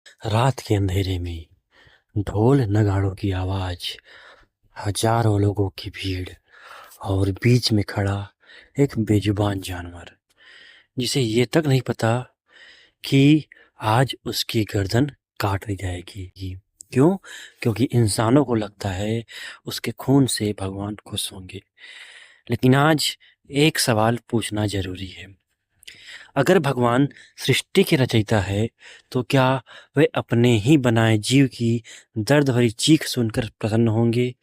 रात के अंधेरे में ढोल नगाड़ों की आवाज, हजारों लोगों की भीड़ और बीच में खड़ा एक बेजुबान जानवर जिसे ये तक नहीं पता कि आज उसकी गर्दन काट दी जाएगी। क्यों? क्योंकि इंसानों को लगता है उसके खून से भगवान खुश होंगे। लेकिन आज एक सवाल पूछना जरूरी है। अगर भगवान सृष्टि के रचयिता है तो क्या वे अपने ही बनाए जीव की दर्द भरी चीख सुनकर प्रसन्न होंगे,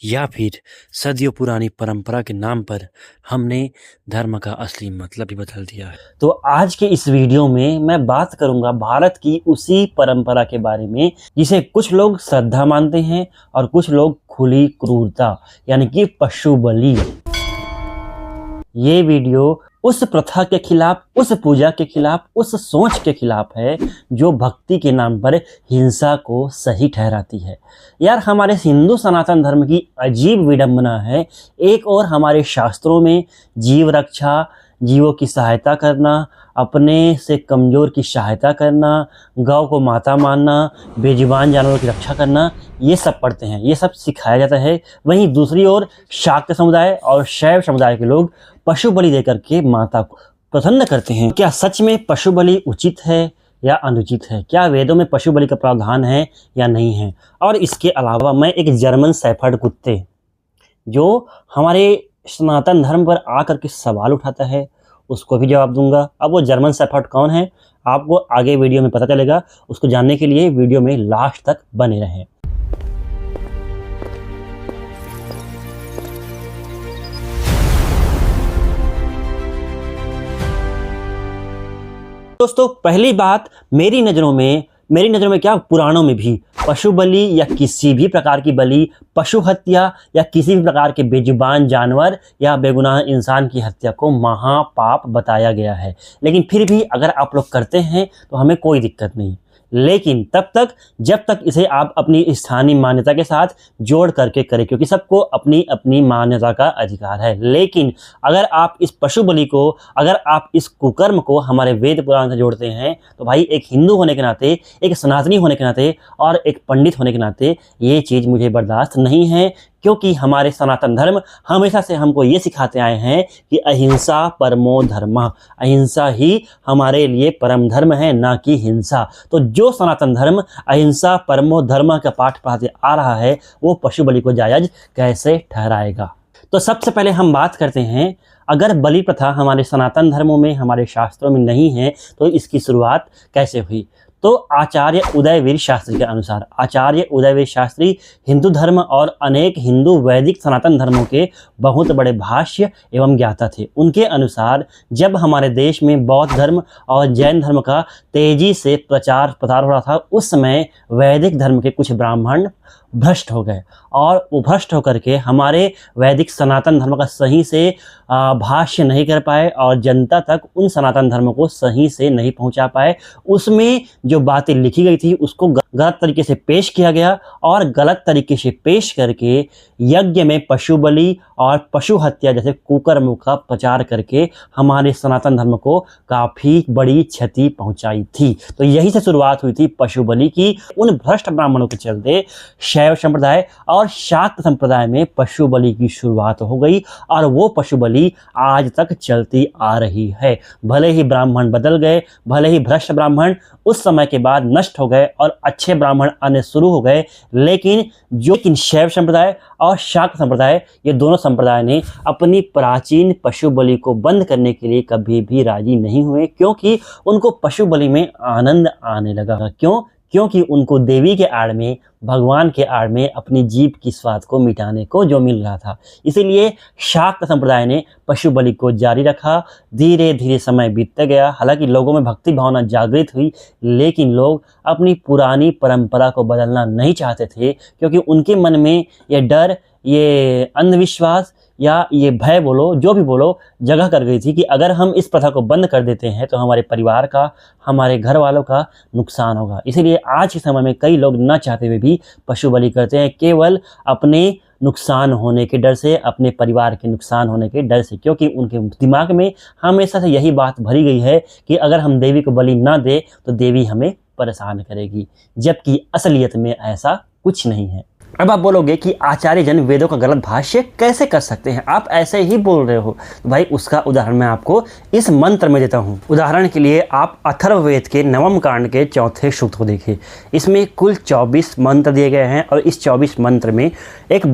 या फिर सदियों पुरानी परंपरा के नाम पर हमने धर्म का असली मतलब ही बदल दिया है? तो आज के इस वीडियो में मैं बात करूंगा भारत की उसी परंपरा के बारे में जिसे कुछ लोग श्रद्धा मानते हैं और कुछ लोग खुली क्रूरता यानी कि पशु बलि। ये वीडियो उस प्रथा के खिलाफ, उस पूजा के खिलाफ, उस सोच के खिलाफ है जो भक्ति के नाम पर हिंसा को सही ठहराती है। यार, हमारे हिंदू सनातन धर्म की अजीब विडंबना है। एक और हमारे शास्त्रों में जीव रक्षा, जीवों की सहायता करना, अपने से कमज़ोर की सहायता करना, गौ को माता मानना, बेजुबान जानवरों की रक्षा करना, ये सब पढ़ते हैं, ये सब सिखाया जाता है। वहीं दूसरी ओर शाक्त समुदाय और शैव समुदाय के लोग पशु बलि देकर के माता को प्रसन्न करते हैं। क्या सच में पशु बलि उचित है या अनुचित है? क्या वेदों में पशु बलि का प्रावधान है या नहीं है? और इसके अलावा मैं एक जर्मन शेफर्ड कुत्ते जो हमारे सनातन धर्म पर आकर के सवाल उठाता है उसको भी जवाब दूंगा। अब वो जर्मन शेफर्ड कौन है आपको आगे वीडियो में पता चलेगा। उसको जानने के लिए वीडियो में लास्ट तक बने रहें। दोस्तों, पहली बात, मेरी नज़रों में क्या, पुराणों में भी पशु बलि या किसी भी प्रकार की बलि, पशु हत्या या किसी भी प्रकार के बेजुबान जानवर या बेगुनाह इंसान की हत्या को महापाप बताया गया है। लेकिन फिर भी अगर आप लोग करते हैं तो हमें कोई दिक्कत नहीं, लेकिन तब तक जब तक इसे आप अपनी स्थानीय मान्यता के साथ जोड़ करके करें, क्योंकि सबको अपनी अपनी मान्यता का अधिकार है। लेकिन अगर आप इस पशु बलि को, अगर आप इस कुकर्म को हमारे वेद पुराण से जोड़ते हैं तो भाई, एक हिंदू होने के नाते, एक सनातनी होने के नाते और एक पंडित होने के नाते ये चीज़ मुझे बर्दाश्त नहीं है। क्योंकि हमारे सनातन धर्म हमेशा से हमको ये सिखाते आए हैं कि अहिंसा परमो धर्मः, अहिंसा ही हमारे लिए परम धर्म है, ना कि हिंसा। तो जो सनातन धर्म अहिंसा परमो धर्मः का पाठ पढ़ाते आ रहा है वो पशु बलि को जायज़ कैसे ठहराएगा? तो सबसे पहले हम बात करते हैं, अगर बलि प्रथा हमारे सनातन धर्मों में, हमारे शास्त्रों में नहीं है तो इसकी शुरुआत कैसे हुई? तो आचार्य उदयवीर शास्त्री के अनुसार, आचार्य उदयवीर शास्त्री हिंदू धर्म और अनेक हिंदू वैदिक सनातन धर्मों के बहुत बड़े भाष्य एवं ज्ञाता थे। उनके अनुसार जब हमारे देश में बौद्ध धर्म और जैन धर्म का तेजी से प्रचार प्रसार हो रहा था, उस समय वैदिक धर्म के कुछ ब्राह्मण भ्रष्ट हो गए और वो भ्रष्ट होकर के हमारे वैदिक सनातन धर्म का सही से भाष्य नहीं कर पाए और जनता तक उन सनातन धर्म को सही से नहीं पहुंचा पाए। उसमें जो बातें लिखी गई थी उसको गलत तरीके से पेश किया गया और गलत तरीके से पेश करके यज्ञ में पशु बलि और पशु हत्या जैसे कुकर्मों का प्रचार करके हमारे सनातन धर्म को काफ़ी बड़ी क्षति पहुंचाई थी। तो यही से शुरुआत हुई थी पशु बलि की। उन भ्रष्ट ब्राह्मणों के चलते शैव संप्रदाय और शाक्त संप्रदाय में पशु बलि की शुरुआत हो गई और वो पशु बलि आज तक चलती आ रही है। भले ही ब्राह्मण बदल गए, भले ही भ्रष्ट ब्राह्मण उस समय के बाद नष्ट हो गए और अच्छे ब्राह्मण आने शुरू हो गए, लेकिन शैव संप्रदाय और शाक्त संप्रदाय, ये दोनों संप्रदाय ने अपनी प्राचीन पशु बलि को बंद करने के लिए कभी भी राजी नहीं हुए, क्योंकि उनको पशु बलि में आनंद आने लगा। क्योंकि उनको देवी के आड़ में, भगवान के आड़ में अपनी जीभ की स्वाद को मिटाने को जो मिल रहा था। इसीलिए शाक्त संप्रदाय ने पशु बलि को जारी रखा। धीरे धीरे समय बीतता गया, हालांकि लोगों में भक्ति भावना जागृत हुई, लेकिन लोग अपनी पुरानी परंपरा को बदलना नहीं चाहते थे, क्योंकि उनके मन में ये डर, ये अंधविश्वास या ये भय बोलो, जो भी बोलो, जगह कर गई थी कि अगर हम इस प्रथा को बंद कर देते हैं तो हमारे परिवार का, हमारे घर वालों का नुकसान होगा। इसीलिए आज के समय में कई लोग न चाहते हुए भी पशु बलि करते हैं, केवल अपने नुकसान होने के डर से, अपने परिवार के नुकसान होने के डर से, क्योंकि उनके दिमाग में हमेशा से यही बात भरी गई है कि अगर हम देवी को बलि ना दें तो देवी हमें परेशान करेगी, जबकि असलियत में ऐसा कुछ नहीं है। अब आप बोलोगे कि आचार्य जन वेदों का गलत भाष्य कैसे कर सकते हैं, आप ऐसे ही बोल रहे हो। तो भाई उसका उदाहरण मैं आपको इस मंत्र में देता हूँ। उदाहरण के लिए आप अथर्ववेद के नवम कांड के चौथे सूक्त को देखिए। इसमें कुल 24 मंत्र दिए गए हैं और इस 24 मंत्र में एक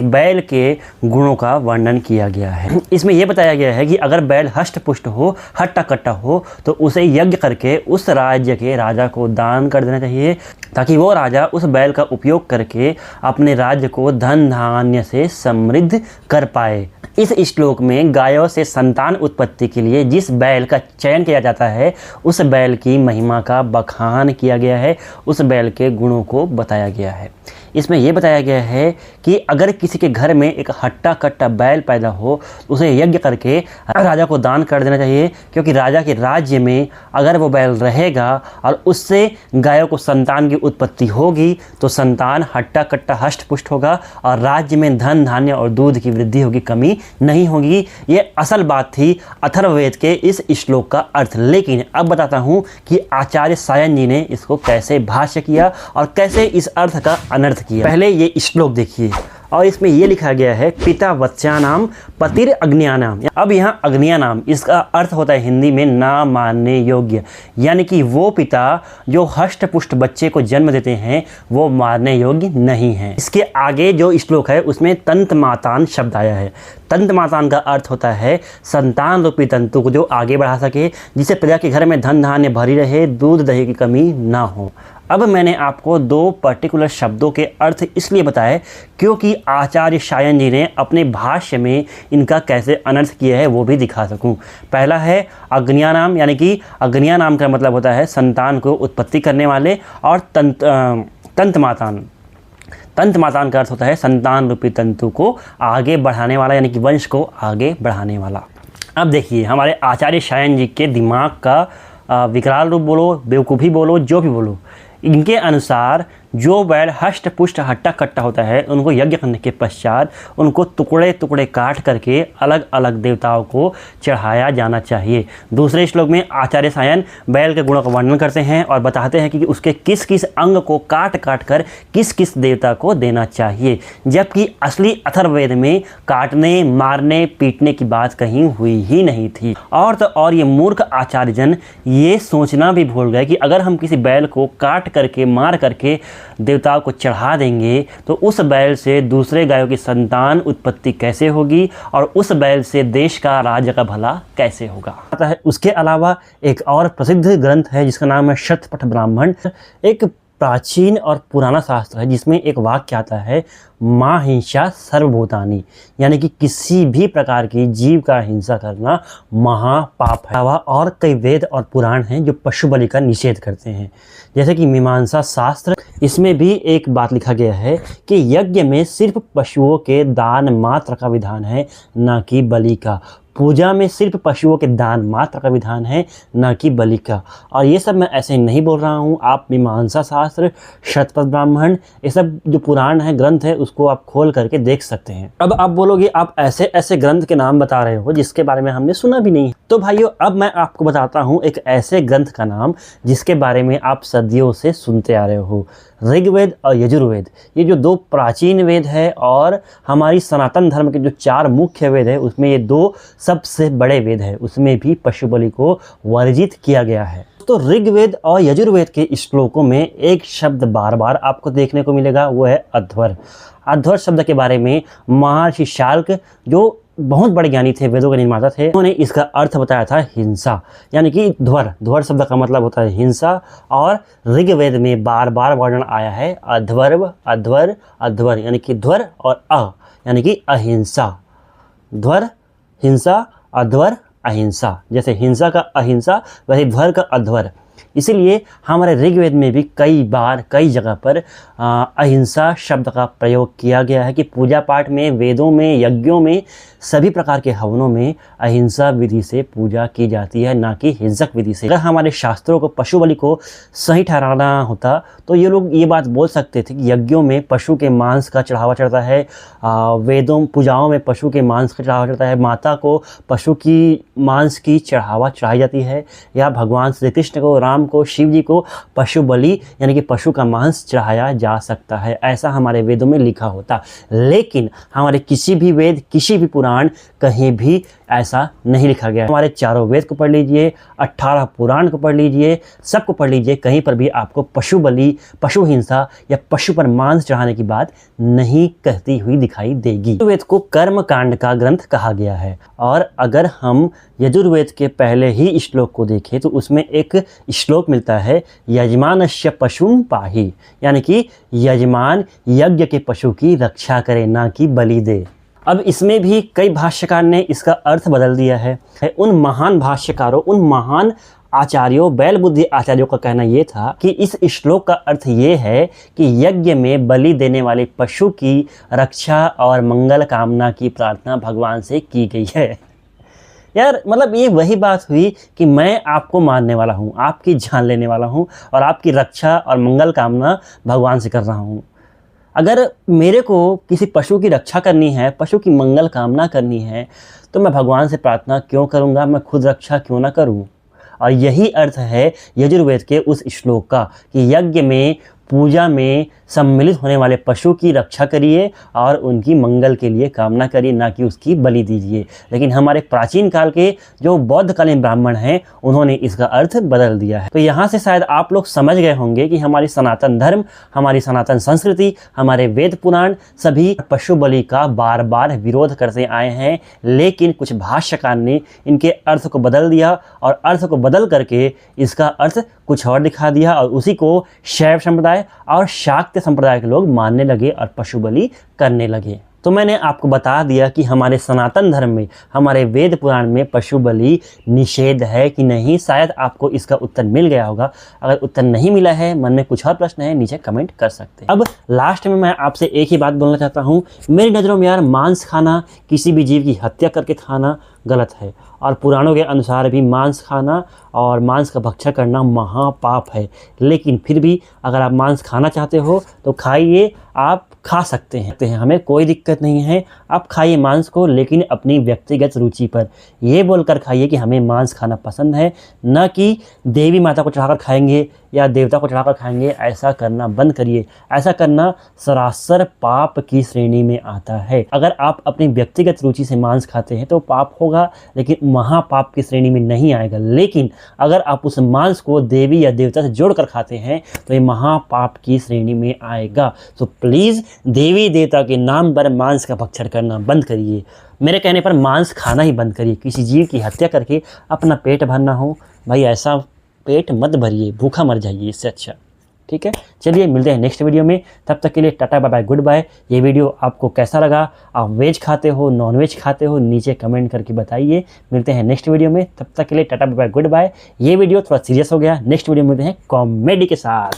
बैल के गुणों का वर्णन किया गया है। इसमें यह बताया गया है कि अगर बैल हष्ट पुष्ट हो, हट्टा कट्टा हो, तो उसे यज्ञ करके उस राज्य के राजा को दान कर देना चाहिए, ताकि वो राजा उस बैल का उपयोग करके अपने राज्य को धन धान्य से समृद्ध कर पाए। इस श्लोक में गायों से संतान उत्पत्ति के लिए जिस बैल का चयन किया जाता है, उस बैल की महिमा का बखान किया गया है, उस बैल के गुणों को बताया गया है। इसमें यह बताया गया है कि अगर किसी के घर में एक हट्टा कट्टा बैल पैदा हो, उसे यज्ञ करके राजा को दान कर देना चाहिए, क्योंकि राजा के राज्य में अगर वो बैल रहेगा और उससे गायों को संतान की उत्पत्ति होगी, तो संतान हट्टा कट्टा हष्ट पुष्ट होगा और राज्य में धन धान्य और दूध की वृद्धि होगी, कमी नहीं होगी। ये असल बात थी अथर्ववेद के इस श्लोक का अर्थ। लेकिन अब बताता हूँ कि आचार्य सायन जी ने इसको कैसे भाष्य किया और कैसे इस अर्थ का अनर्थ किया। पहले ये श्लोक देखिए और इसमें ये लिखा गया है पिता वत्स्यानाम पतिर अग्नियानाम। अब यहाँ अग्नियानाम, इसका अर्थ होता है हिंदी में ना मानने योग्य, यानी कि वो पिता जो हष्ट पुष्ट बच्चे को जन्म देते हैं वो मारने योग्य नहीं है। इसके आगे जो श्लोक है उसमें तंत मातान शब्द आया है। तंत मातान का अर्थ होता है संतान रूपी तंतु को जो आगे बढ़ा सके, जिससे प्रजा के घर में धन धान्य भरी रहे, दूध दही की कमी ना हो। अब मैंने आपको 2 पर्टिकुलर शब्दों के अर्थ इसलिए बताए क्योंकि आचार्य सायन जी ने अपने भाष्य में इनका कैसे अनर्थ किया है वो भी दिखा सकूं। पहला है अग्नियानाम, यानी कि अग्नियानाम का मतलब होता है संतान को उत्पत्ति करने वाले, और तंत मातान का अर्थ होता है संतान रूपी तंतु को आगे बढ़ाने वाला, यानी कि वंश को आगे बढ़ाने वाला। अब देखिए हमारे आचार्य सायन जी के दिमाग का विकराल रूप बोलो, बेवकूफ़ी बोलो, जो भी बोलो, इनके अनुसार जो बैल हष्ट पुष्ट हट्टा कट्टा होता है, उनको यज्ञ करने के पश्चात उनको टुकड़े टुकड़े काट करके अलग अलग देवताओं को चढ़ाया जाना चाहिए। दूसरे श्लोक में आचार्य सायन बैल के गुणों का वर्णन करते हैं और बताते हैं कि उसके किस किस अंग को काट काट कर किस किस देवता को देना चाहिए, जबकि असली अथर्ववेद में काटने मारने पीटने की बात कहीं हुई ही नहीं थी। और तो और ये मूर्ख आचार्य जन ये सोचना भी भूल गए कि अगर हम किसी बैल को काट करके मार करके देवताओं को चढ़ा देंगे तो उस बैल से दूसरे गायों की संतान उत्पत्ति कैसे होगी और उस बैल से देश का राज्य का भला कैसे होगा। उसके अलावा एक और प्रसिद्ध ग्रंथ है जिसका नाम है शतपथ ब्राह्मण। एक प्राचीन और पुराना शास्त्र है जिसमें एक वाक्य आता है माँ हिंसा सर्वभूतानि, यानी कि किसी भी प्रकार की जीव का हिंसा करना महापाप है। और कई वेद और पुराण हैं जो पशु बलि का निषेध करते हैं, जैसे कि मीमांसा शास्त्र। इसमें भी एक बात लिखा गया है कि यज्ञ में सिर्फ पशुओं के दान मात्र का विधान है, ना कि बलि का। पूजा में सिर्फ पशुओं के दान मात्र का विधान है, न कि बलि का। और ये सब मैं ऐसे नहीं बोल रहा हूँ, आप मीमांसा शास्त्र, शतपथ ब्राह्मण, ये सब जो पुराण है ग्रंथ है उसको आप खोल करके देख सकते हैं। अब आप बोलोगे आप ऐसे ऐसे ग्रंथ के नाम बता रहे हो जिसके बारे में हमने सुना भी नहीं। तो भाइयों अब मैं आपको बताता हूँ एक ऐसे ग्रंथ का नाम जिसके बारे में आप सदियों से सुनते आ रहे हो, ऋग्वेद और यजुर्वेद। ये जो 2 प्राचीन वेद है और हमारी सनातन धर्म के जो 4 मुख्य वेद है उसमें ये 2 सबसे बड़े वेद है, उसमें भी पशु बलि को वर्जित किया गया है। तो ऋग्वेद और यजुर्वेद के श्लोकों में एक शब्द बार बार आपको देखने को मिलेगा, वो है अध्वर। अध्वर शब्द के बारे में महर्षि शाल्क जो बहुत बड़े ज्ञानी थे, वेदों के निर्माता थे, उन्होंने इसका अर्थ बताया था हिंसा, यानी कि ध्वर। ध्वर शब्द का मतलब होता है हिंसा और ऋग्वेद में बार बार वर्णन आया है अध्वर्व अध्वर अध्वर, यानी कि ध्वर और यानी कि अहिंसा। ध्वर हिंसा, अध्वर अहिंसा। जैसे हिंसा का अहिंसा वैसे ध्वर का अध्वर। इसीलिए हमारे ऋग्वेद में भी कई बार कई जगह पर अहिंसा शब्द का प्रयोग किया गया है कि पूजा पाठ में, वेदों में, यज्ञों में, सभी प्रकार के हवनों में अहिंसा विधि से पूजा की जाती है, ना कि हिंसक विधि से। अगर हमारे शास्त्रों को पशु बलि को सही ठहराना होता तो ये लोग ये बात बोल सकते थे कि यज्ञों में पशु के मांस का चढ़ावा चढ़ता है, वेदों पूजाओं में पशु के मांस का चढ़ावा चढ़ता है, माता को पशु की मांस की चढ़ावा चढ़ाई जाती है, या भगवान श्री कृष्ण को राम को, शिव जी को पशु बलि यानी कि पशु का मांस चढ़ाया जा सकता है, ऐसा हमारे वेदों में लिखा होता। लेकिन हमारे किसी भी वेद, किसी भी पुराण, कहीं भी ऐसा नहीं लिखा गया। हमारे चारों वेद को पढ़ लीजिए, 18 पुराण को पढ़ लीजिए, सबको पढ़ लीजिए, कहीं पर भी आपको पशु बलि, पशु हिंसा या पशु पर मांस चढ़ाने की बात नहीं कहती हुई दिखाई देगी। वेद को कर्म कांड का ग्रंथ कहा गया है। और अगर हम यजुर्वेद के पहले ही श्लोक को देखें तो उसमें एक श्लोक मिलता है, यजमानस्य पशुं पाहि, यानी कि यजमान यज्ञ के पशु की रक्षा करे, ना कि बलि दे। अब इसमें भी कई भाष्यकार ने इसका अर्थ बदल दिया है। उन महान भाष्यकारों, उन महान आचार्यों, बैल बुद्धि आचार्यों का कहना ये था कि इस श्लोक का अर्थ ये है कि यज्ञ में बलि देने वाले पशु की रक्षा और मंगल कामना की प्रार्थना भगवान से की गई है। यार मतलब ये वही बात हुई कि मैं आपको मारने वाला हूँ, आपकी जान लेने वाला हूँ और आपकी रक्षा और मंगल कामना भगवान से कर रहा हूँ। अगर मेरे को किसी पशु की रक्षा करनी है, पशु की मंगल कामना करनी है, तो मैं भगवान से प्रार्थना क्यों करूँगा, मैं खुद रक्षा क्यों ना करूँ। और यही अर्थ है यजुर्वेद के उस श्लोक का कि यज्ञ में, पूजा में सम्मिलित होने वाले पशु की रक्षा करिए और उनकी मंगल के लिए कामना करिए, ना कि उसकी बलि दीजिए। लेकिन हमारे प्राचीन काल के जो बौद्धकालीन ब्राह्मण हैं उन्होंने इसका अर्थ बदल दिया है। तो यहाँ से शायद आप लोग समझ गए होंगे कि हमारी सनातन धर्म, हमारी सनातन संस्कृति, हमारे वेद पुराण सभी पशु बलि का बार बार विरोध करते आए हैं। लेकिन कुछ भाष्यकार ने इनके अर्थ को बदल दिया और अर्थ को बदल करके इसका अर्थ कुछ और दिखा दिया और उसी को शैव संप्रदाय और शाक्त संप्रदाय के लोग मानने लगे और पशु बलि करने लगे। तो मैंने आपको बता दिया कि हमारे सनातन धर्म में, हमारे वेद पुराण में पशु बलि निषेध है कि नहीं। शायद आपको इसका उत्तर मिल गया होगा। अगर उत्तर नहीं मिला है, मन में कुछ और प्रश्न है, नीचे कमेंट कर सकते हैं। अब लास्ट में मैं आपसे एक ही बात बोलना चाहता हूँ। मेरी नज़रों में यार मांस खाना, किसी भी जीव की हत्या करके खाना गलत है और पुराणों के अनुसार भी मांस खाना और मांस का भक्षण करना महापाप है। लेकिन फिर भी अगर आप मांस खाना चाहते हो तो खाइए, आप खा सकते हैं, हमें कोई दिक्कत नहीं है। आप खाइए मांस को, लेकिन अपनी व्यक्तिगत रुचि पर। ये बोलकर खाइए कि हमें मांस खाना पसंद है, न कि देवी माता को चढ़ाकर खाएंगे या देवता को चढ़ाकर खाएंगे। ऐसा करना बंद करिए। ऐसा करना सरासर पाप की श्रेणी में आता है। अगर आप अपनी व्यक्तिगत रुचि से मांस खाते हैं तो पाप होगा, लेकिन महापाप की श्रेणी में नहीं आएगा। लेकिन अगर आप उस मांस को देवी या देवता से जोड़कर खाते हैं तो ये महापाप की श्रेणी में आएगा। तो प्लीज़ देवी देवता के नाम पर मांस का भक्षण करना बंद करिए। मेरे कहने पर मांस खाना ही बंद करिए। किसी जीव की हत्या करके अपना पेट भरना हो, भाई ऐसा पेट मत भरिए, भूखा मर जाइए इससे अच्छा। ठीक है, चलिए मिलते हैं नेक्स्ट वीडियो में। तब तक के लिए tata bye bye, goodbye. ये वीडियो आपको कैसा लगा, आप वेज खाते हो, नॉन वेज खाते हो, नीचे कमेंट करके बताइए। मिलते हैं नेक्स्ट वीडियो में, तब तक के लिए tata bye bye, goodbye. ये वीडियो थोड़ा सीरियस हो गया, नेक्स्ट वीडियो में मिलते हैं कॉमेडी के साथ।